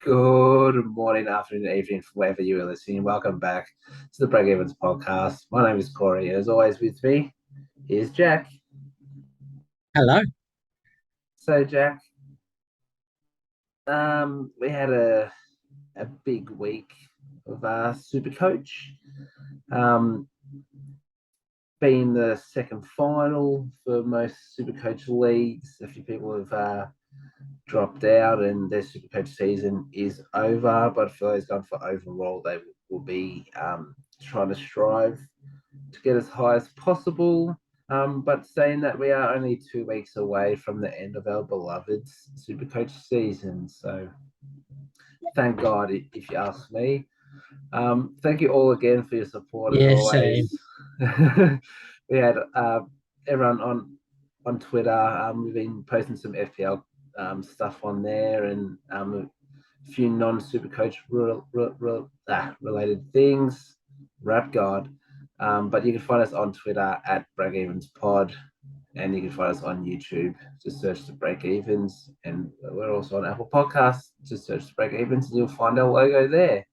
Good morning, afternoon, evening, from wherever you are listening. Welcome back to the Breakevens podcast. My name is Corey, and as always, with me is Jack. Hello. So, Jack, we had a big week of Super Coach, um, being the second final for most Super Coach leagues. A few people have dropped out, and their Super Coach season is over. But for those going for overall, they will be trying to strive to get as high as possible. But saying that, we are only 2 weeks away from the end of our beloved Supercoach season. So thank God, if you ask me. Thank you all again for your support as Yeah, same. always. We had everyone on Twitter. We've been posting some FPL stuff on there, and a few non-Supercoach related things. Rap God. But you can find us on Twitter at Breakevens Pod, and you can find us on YouTube. Just search the Breakevens, and we're also on Apple Podcasts. Just search the Breakevens, and you'll find our logo there.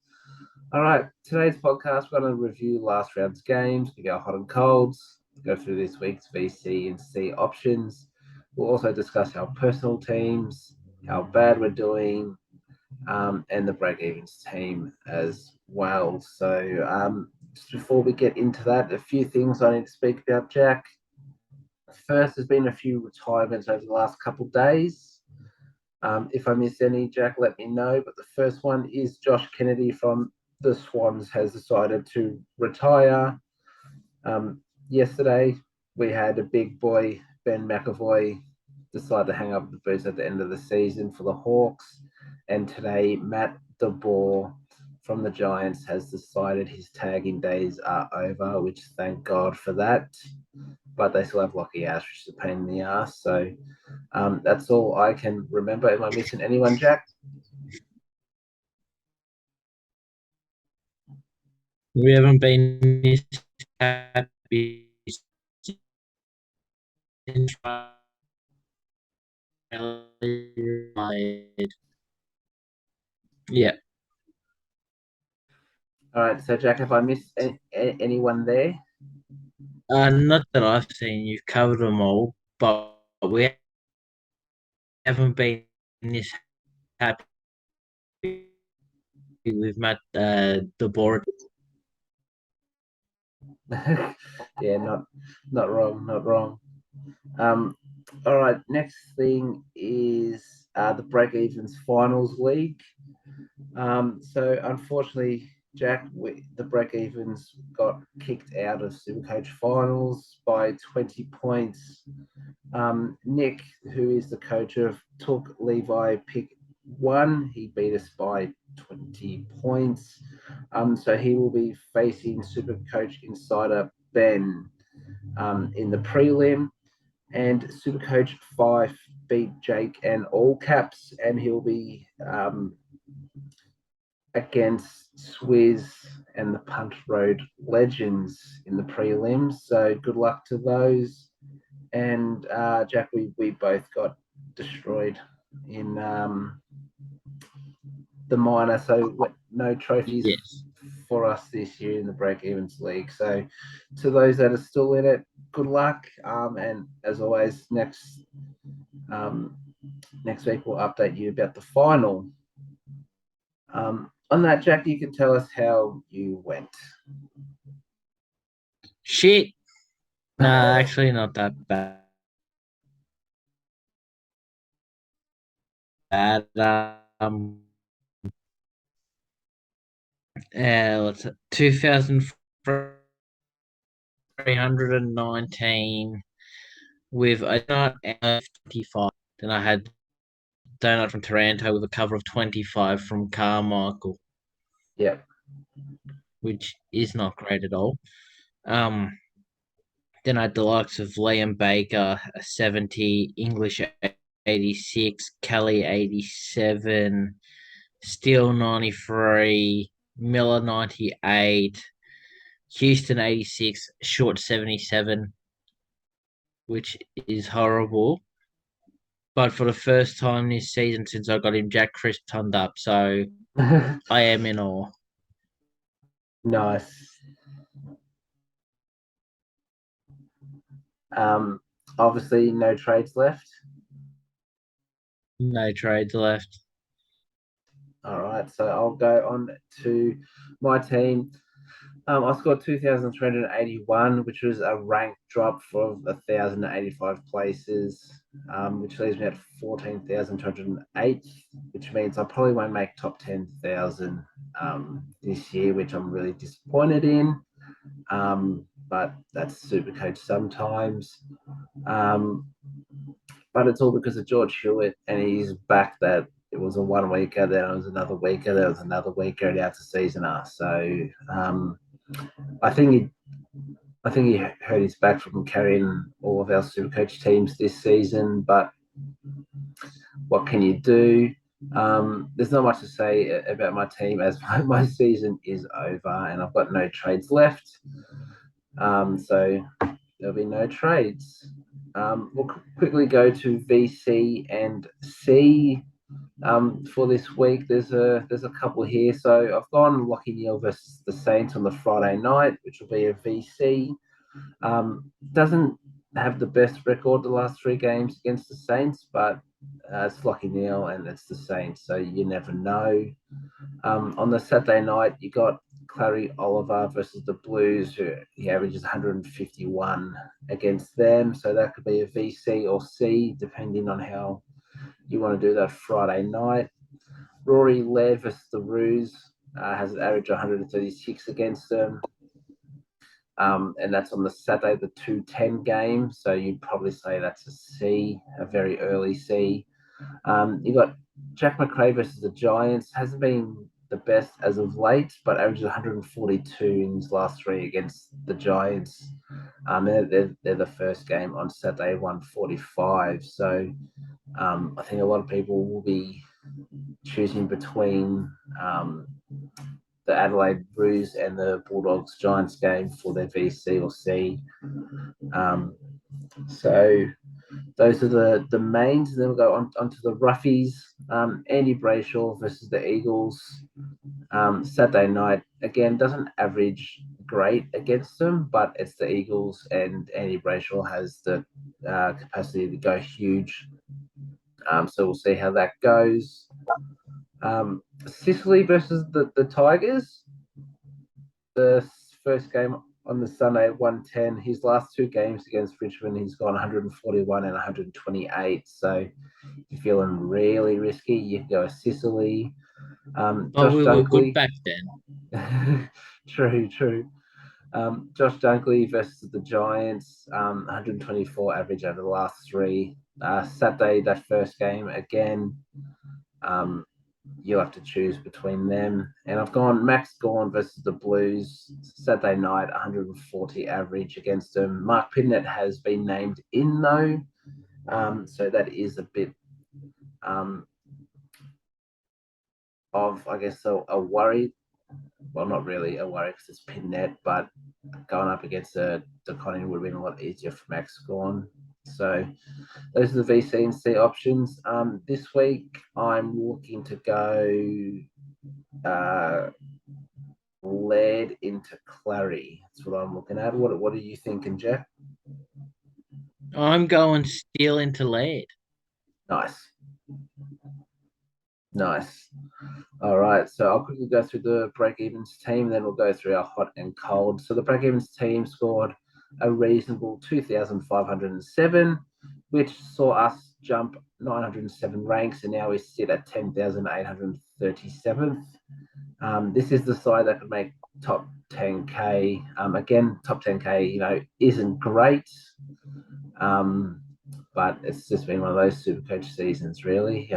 All right, today's podcast, we're going to review last round's games, give our hot and colds, go through this week's VC and C options. We'll also discuss our personal teams, how bad we're doing, and the Breakevens team as well. So, just before we get into that, a few things I need to speak about, Jack. First, there's been a few retirements over the last couple of days. If I miss any, Jack, let me know. But the first one is Josh Kennedy from the Swans has decided to retire. Yesterday, we had a big boy, Ben McAvoy, decide to hang up the boots at the end of the season for the Hawks. And today, Matt DeBoer from the Giants has decided his tagging days are over, which thank God for that. But they still have Lockie Ash, which is a pain in the ass. So that's all I can remember. Am I missing anyone, Jack? We haven't been this happy since yeah. All right. So, Jack, have I missed anyone there? Not that I've seen. You've covered them all, but we haven't been this happy with Matt the board. Yeah, not wrong, not wrong. Um, all right, next thing is the Breakevens Finals League. So unfortunately, Jack, the Breakevens got kicked out of Supercoach Finals by 20 points. Nick, who is the coach of Took Levi pick one, he beat us by 20 points. So he will be facing Supercoach Insider Ben in the prelim. And Supercoach Fife beat Jake and All Caps, and he'll be against Swizz and the Punt Road Legends in the prelims. So good luck to those. And Jack, we both got destroyed in the minor, so no trophies Yes. for us this year in the Breakevens League. So to those that are still in it, good luck. And as always, um, next week we'll update you about the final. On that, Jack, you can tell us how you went. Shit. Nah, actually not that bad. Um, what's it? 2,319 with a donut of 25. Then I had donut from Taranto with a cover of 25 from Carmichael, Yeah. which is not great at all. Um, then I had the likes of Liam Baker, a 70, English 86, Kelly 87, Steele 93, Miller 98, Houston 86, Short 77, which is horrible. but for the first time this season since I got him Jack Crisp turned up, so I am in awe. Nice. Um, Obviously, no trades left. No trades left. All right, so I'll go on to my team. I scored 2,381, which was a rank drop for 1,085 places, which leaves me at 14,208, which means I probably won't make top 10,000 this year, which I'm really disappointed in. But that's super coach sometimes. Um, but it's all because of George Hewitt, and he's back that it was a 1 weeker, then it was another weeker, there was another weeker, and out the seasoner. So I think he I think he hurt his back from carrying all of our Supercoach teams this season, but what can you do? There's not much to say about my team as my season is over and I've got no trades left. So there'll be no trades. We'll quickly go to VC and C for this week. There's a couple here. So I've gone Lockie Neal versus the Saints on the Friday night, which will be a VC. Doesn't have the best record the last 3 games against the Saints, but it's Lockie Neal and it's the Saints, so you never know. On the Saturday night, you got Clary Oliver versus the Blues, who he averages 151 against them, so that could be a VC or C, depending on how you want to do that Friday night. Rory Laird versus the Roos has an average of 136 against them. And that's on the Saturday, the 2:10 game. So you'd probably say that's a C, a very early C. You got Jack McRae versus the Giants. Hasn't been the best as of late, but averages 142 in his last 3 against the Giants. They're the first game on Saturday, 145. So I think a lot of people will be choosing between the Adelaide Roos and the Bulldogs Giants game for their VC or C. So those are the mains. And then we'll go onto the roughies. Andy Brayshaw versus the Eagles. Saturday night, again, doesn't average great against them, but it's the Eagles and Andy Brayshaw has the capacity to go huge. So we'll see how that goes. Sicily versus the Tigers. The first game on the Sunday at 110. His last 2 games against Richmond, he's gone 141 and 128. So if you're feeling really risky, you can go a Sicily. But Josh we were good Dunkley. back then. True. Josh Dunkley versus the Giants, 124 average over the last 3. Saturday, that first game again. You'll have to choose between them. And I've gone Max Gawn versus the Blues, Saturday night, 140 average against them. Mark Pidnett has been named in, though. So that is a bit of, I guess, a worry. Well, not really a worry because it's Pidnett, but going up against a DeConning would have been a lot easier for Max Gawn. So those are the VC and C options. This week, I'm looking to go Laird into Clary. That's what I'm looking at. What are you thinking, Jeff? I'm going Steele into lead. Nice. All right, so I'll quickly go through the Breakevens team, then we'll go through our hot and cold. So the Breakevens team scored a reasonable 2,507, which saw us jump 907 ranks, and now we sit at 10,837th. This is the side that could make top 10K. Again, top 10K, isn't great, but it's just been one of those Supercoach seasons, really.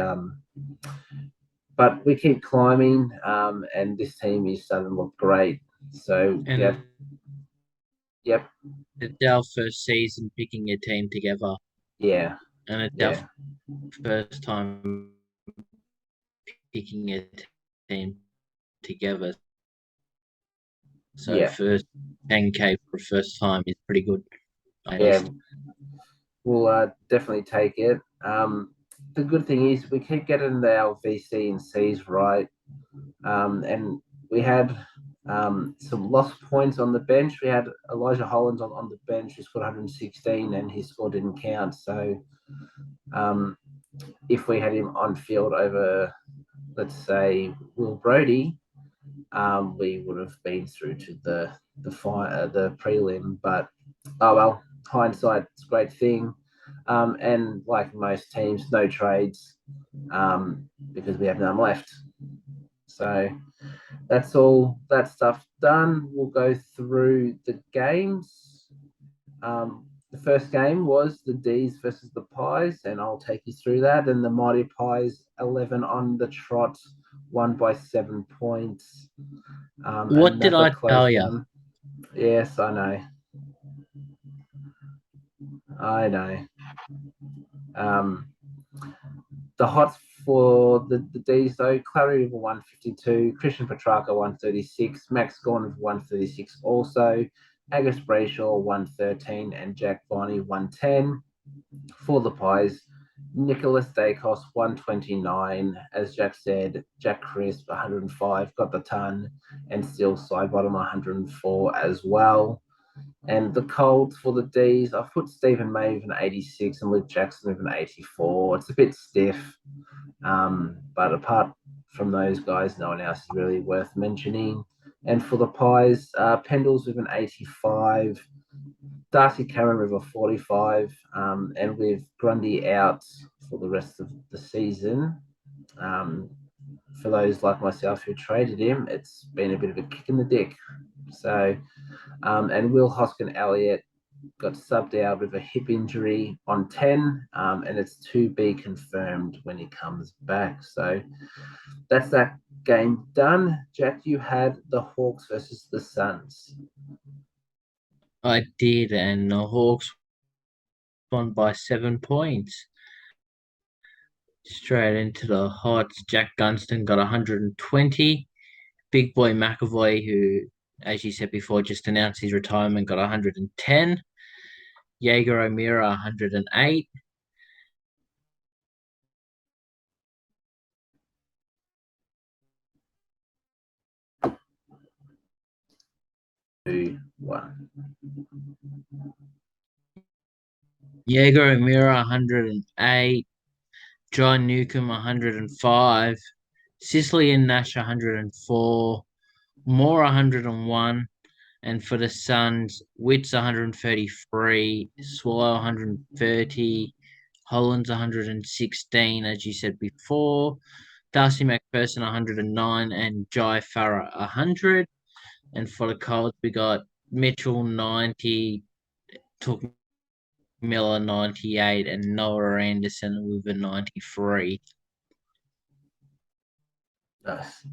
But we keep climbing, and this team is starting to look great. So And yep, it's our first season picking a team together. yeah, And it's our yeah, first time picking a team together. So yeah, first 10K for the first time is pretty good. yeah. We'll definitely take it. the good thing is we keep getting our VC and Cs right. And we had some lost points on the bench. We had Elijah Hollands on the bench who scored 116 and his score didn't count. So if we had him on field over, let's say, Will Brodie, we would have been through to the prelim. But oh well, hindsight's a great thing. And like most teams, no trades because we have none left. So that's all that stuff done. We'll go through the games. The first game was the D's versus the Pies, and I'll take you through that. And the Mighty Pies 11 on the trot, won by 7 points. What did Another I close tell you? one. Yes, I know. I know. The hots for the D's though, Clary River 152, Christian Petrarca 136, Max Gorn 136 also, Agus Brayshaw 113, and Jack Viney 110. For the Pies, Nicholas Dacos 129, as Jack said, Jack Crisp 105, got the ton, and still Sidebottom 104 as well. And the colds for the D's, I've put Stephen May with an 86 and Luke Jackson with an 84. It's a bit stiff, but apart from those guys, no one else is really worth mentioning. And for the Pies, Pendles with an 85, Darcy Cameron with a 45, and with Grundy out for the rest of the season. For those like myself who traded him, it's been a bit of a kick in the dick. So, and Will Hoskin Elliott got subbed out with a hip injury on 10, and it's to be confirmed when he comes back. So that's that game done. Jack, you had the Hawks versus the Suns. I did, and the Hawks won by 7 points. Straight into the hots. Jack Gunston got 120. Big boy McAvoy, who, as you said before, just announced his retirement, got 110. Jaeger O'Meara, 108. Two, one. Jaeger O'Meara, 108. John Newcomb, 105. Sicily and Nash, 104. Moore, 101. And for the Suns, Witts 133, Swallow 130, Hollands 116, as you said before, Darcy McPherson 109, and Jai Farah 100. And for the Colts, we got Mitchell 90, Took Miller 98, and Noah Anderson with a 93. Nice.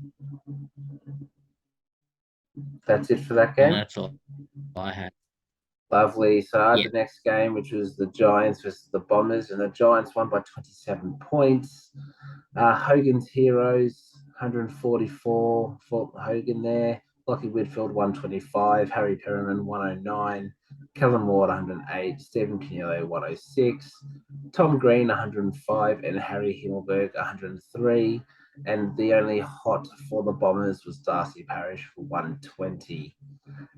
That's it for that And game. that's all I had. Lovely. So I had Yeah. the next game, which was the Giants versus the Bombers, and the Giants won by 27 points. Hogan's Heroes, 144 for Hogan there. Lockie Whitfield, 125. Harry Perriman, 109. Kellen Ward, 108. Stephen Canelo, 106. Tom Green, 105. And Harry Himmelberg, 103. And the only hot for the Bombers was Darcy Parish for 120.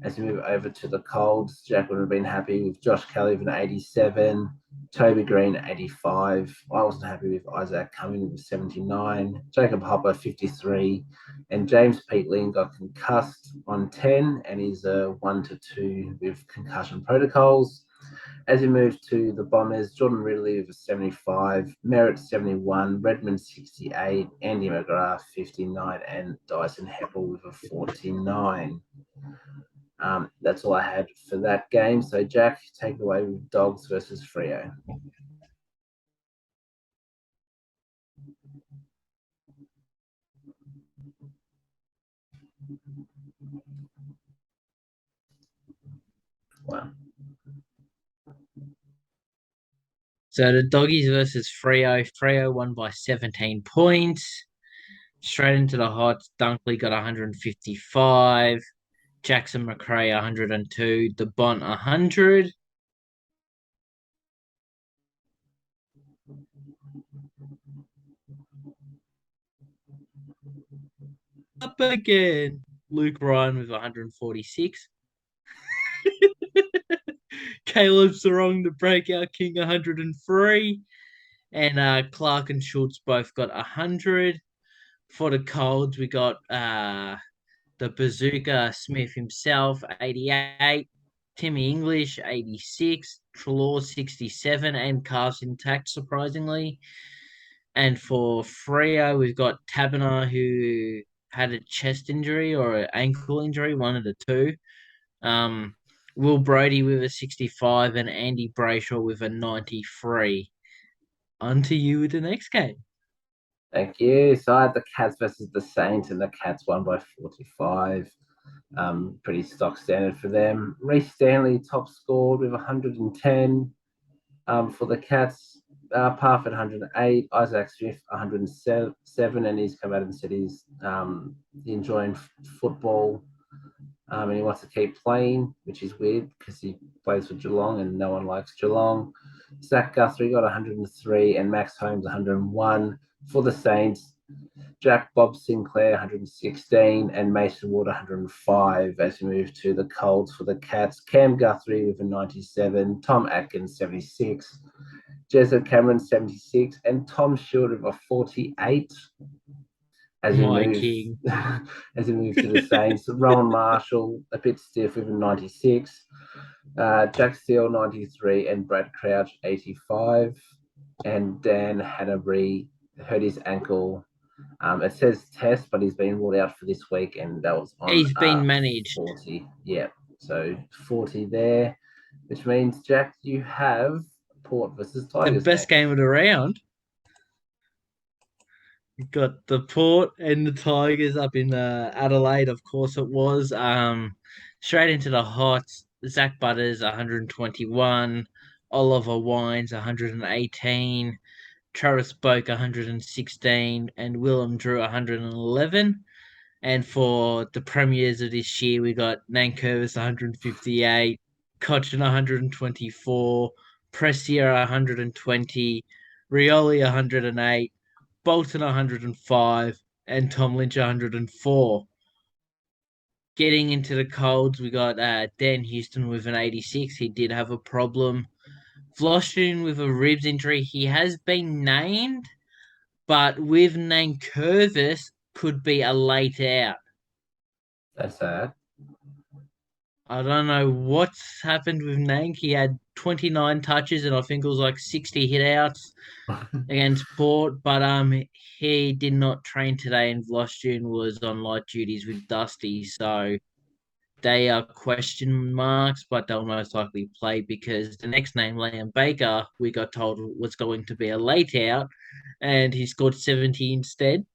As we move over to the Colds, Jack would have been happy with Josh Kelly with an 87, Toby Green 85. I wasn't happy with Isaac Cumming with 79, Jacob Hopper 53, and James Peatling got concussed on 10 and is 1-2 with concussion protocols. As we move to the Bombers, Jordan Ridley with a 75, Merritt 71, Redmond 68, Andy McGrath 59, and Dyson Heppel with a 49. That's all I had for that game. So, Jack, take it away with Dogs versus Freo. Wow. So the Doggies versus Freo. Freo won by 17 points. Straight into the hots. Dunkley got 155. Jackson McRae 102. The Bont 100. up again. Luke Ryan with 146. Caleb Sarong, the breakout king, 103. And Clark and Schultz both got 100. For the Colds, we got the Bazooka Smith himself, 88. Timmy English, 86. Trelaw, 67. And Cars intact, surprisingly. And for Freo, we've got Taberner, who had a chest injury or an ankle injury, one of the two. Um, Will Brody with a 65 and Andy Brayshaw with a 93. On to you with the next game. Thank you. So I had the Cats versus the Saints, and the Cats won by 45. Pretty stock standard for them. Reece Stanley top scored with 110. For the Cats, Parfit 108, Isaac Smith 107, and he's come out and said he's enjoying football, and he wants to keep playing, which is weird because he plays for Geelong and no one likes Geelong. Zach Guthrie got 103 and Max Holmes 101. For the Saints, Jack Bob Sinclair 116 and Mason Ward 105 as we move to the Colds. For the Cats, Cam Guthrie with a 97, Tom Atkins 76, Jezza Cameron 76, and Tom Short with a 48 as we My move king. as we move to the Saints. Rowan Marshall a bit stiff with a 96, Jack Steele 93, and Brad Crouch 85, and Dan Hanbury hurt his ankle. It says test, but he's been ruled out for this week, and that was on He's been managed. 40. Yeah, so 40 there, which means, Jack, you have Port versus The Tigers best next. game of the round. We got the Port and the Tigers up in Adelaide, of course it was. Straight into the hots. Zach Butters, 121. Oliver Wines, 118. Travis Boak, 116. And Willem Drew, 111. And for the premiers of this year, we got Nankervis 158, Cochin 124, Pressier 120, Rioli 108, Bolton 105, and Tom Lynch 104. Getting into the colds, we got Dan Houston with an 86. He did have a problem. Vloshun with a ribs injury. He has been named, but with Nankervis, could be a late out. That's sad. I don't know what's happened with Nank. He had 29 touches and I think it was like 60 hit outs against Port, but he did not train today and Vloshun was on light duties with Dusty, so they are question marks, but they'll most likely play because the next name, Liam Baker, we got told was going to be a late out and he scored 70 instead.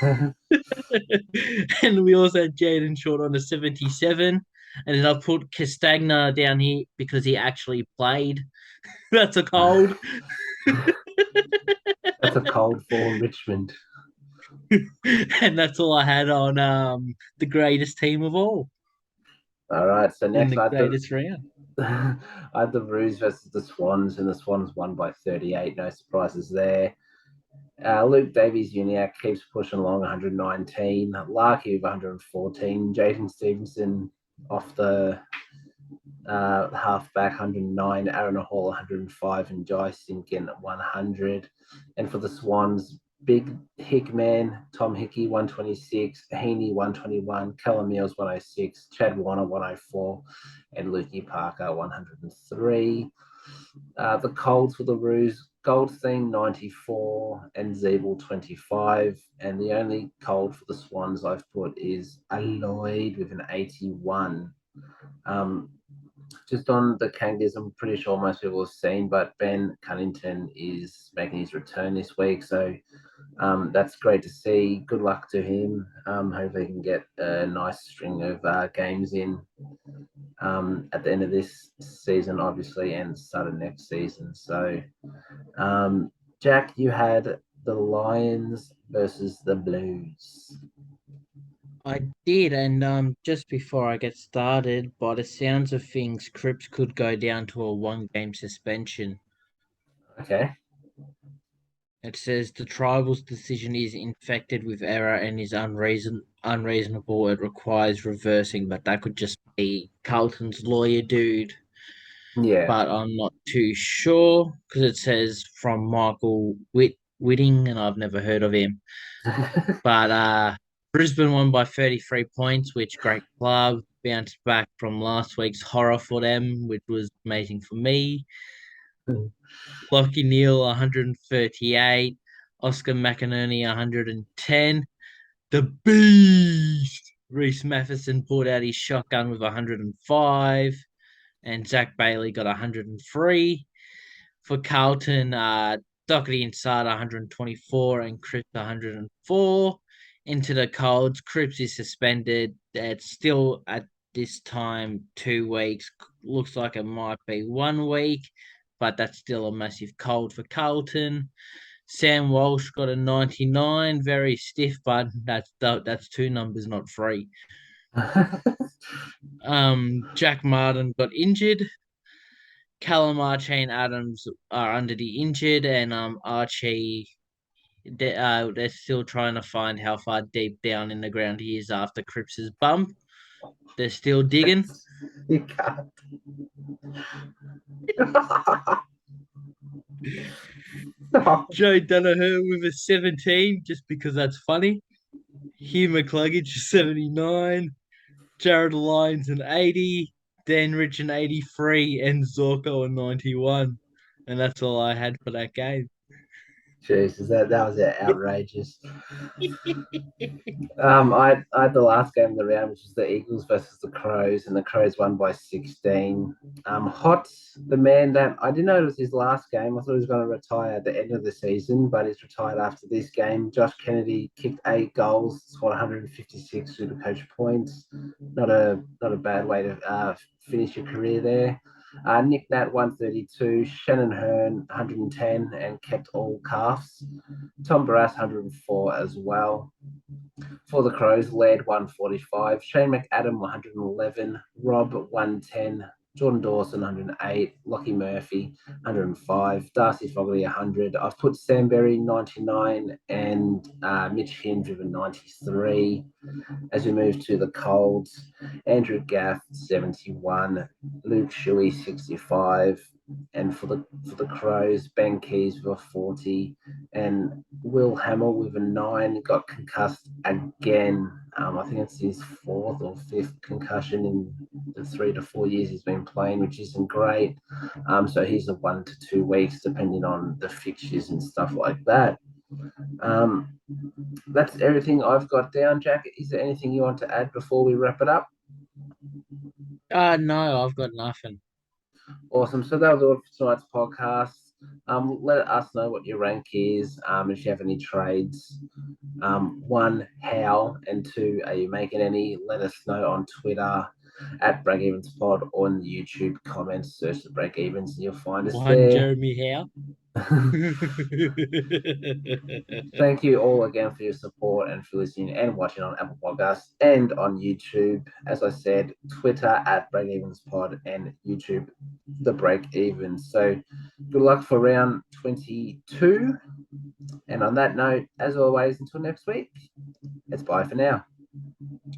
And we also had Jaden Short on a 77. And then I put Castagna down here because he actually played. That's a cold. That's a cold for Richmond. And that's all I had on the greatest team of all All right, so in next the greatest round. I had the Roos versus the Swans, and the Swans won by 38. No surprises there. Luke Davies-Uniacke keeps pushing along, 119. Larky with 114. Jaden Stevenson off the halfback, 109. Aaron Hall, 105. And Jai Sinkin, 100. And for the Swans, Big Hickman, Tom Hickey, 126. Heaney, 121. Callum Mills, 106. Chad Warner, 104. And Lukey Parker, 103. The Colds for the Roos, Goldstein 94 and Zeeble 25. And the only Cold for the Swans I've put is Lloyd with an 81. Just on the Kangas, I'm pretty sure most people have seen, but Ben Cunnington is making his return this week. So that's great to see. Good luck to him. Hopefully he can get a nice string of games in at the end of this season, obviously, and start of next season. So, Jack, you had the Lions versus the Blues. I did, and just before I get started, by the sounds of things, Cripps could go down to a 1-game suspension. Okay. It says the tribal's decision is infected with error and is unreasonable. It requires reversing, but that could just be Carlton's lawyer dude. Yeah. But I'm not too sure because it says from Michael Whitting, and I've never heard of him. But Brisbane won by 33 points, which great club. Bounced back from last week's horror for them, which was amazing for me. Lockie Neal 138, Oscar McInerney 110. The Beast! Reese Matheson pulled out his shotgun with 105, and Zach Bailey got 103. For Carlton, Doherty and Sada 124 and Cripps 104. Into the colds, Cripps is suspended. It's still at this time 2 weeks. Looks like it might be 1 week, but that's still a massive cold for Carlton. Sam Walsh got a 99, very stiff, but that's two numbers, not three. Jack Martin got injured. Callum Archie and Adams are under the injured, and Archie they're still trying to find how far deep down in the ground he is after Cripps's bump. They're still digging. You can't. Joe Danaher with a 17, just because that's funny. Hugh McCluggage 79. Jared Lyons an 80. Dan Rich an 83, and Zorko a 91. And that's all I had for that game. Jesus, that was outrageous. I had the last game of the round, which was the Eagles versus the Crows, and the Crows won by 16. Hots, the man that I didn't know it was his last game. I thought he was going to retire at the end of the season, but he's retired after this game. Josh Kennedy kicked 8 goals, scored 156 through the coach points. Not a bad way to finish your career there. Nick Nat 132, Shannon Hearn 110, and kept all calves. Tom Barras 104 as well. For the Crows, led 145, Shane McAdam 111, Rob 110, Jordan Dawson 108, Lockie Murphy 105, Darcy Fogarty 100. I've put Sam Berry 99 and Mitch Hinge with a 93. As we move to the Colds, Andrew Gaff 71, Luke Shuey 65, and for the Crows, Ben Keys with a 40, and Will Hamill with a 9 got concussed again. I think it's his fourth or fifth concussion in the 3 to 4 years he's been playing, which isn't great. So he's a 1 to 2 weeks, depending on the fixtures and stuff like that. That's everything I've got down, Jack. Is there anything you want to add before we wrap it up? No, I've got nothing. Awesome. So that was all for tonight's podcast. Let us know what your rank is. If you have any trades, one, how, and two, are you making any? Let us know on Twitter at Breakevens Pod or on YouTube comments. Search the Breakevens and you'll find us One there. Jeremy Howe. Thank you all again for your support and for listening and watching on Apple Podcasts and on YouTube. As I said, Twitter at Breakevens Pod and YouTube the Breakevens. So good luck for round 22. And on that note, as always, until next week, it's bye for now.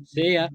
See ya.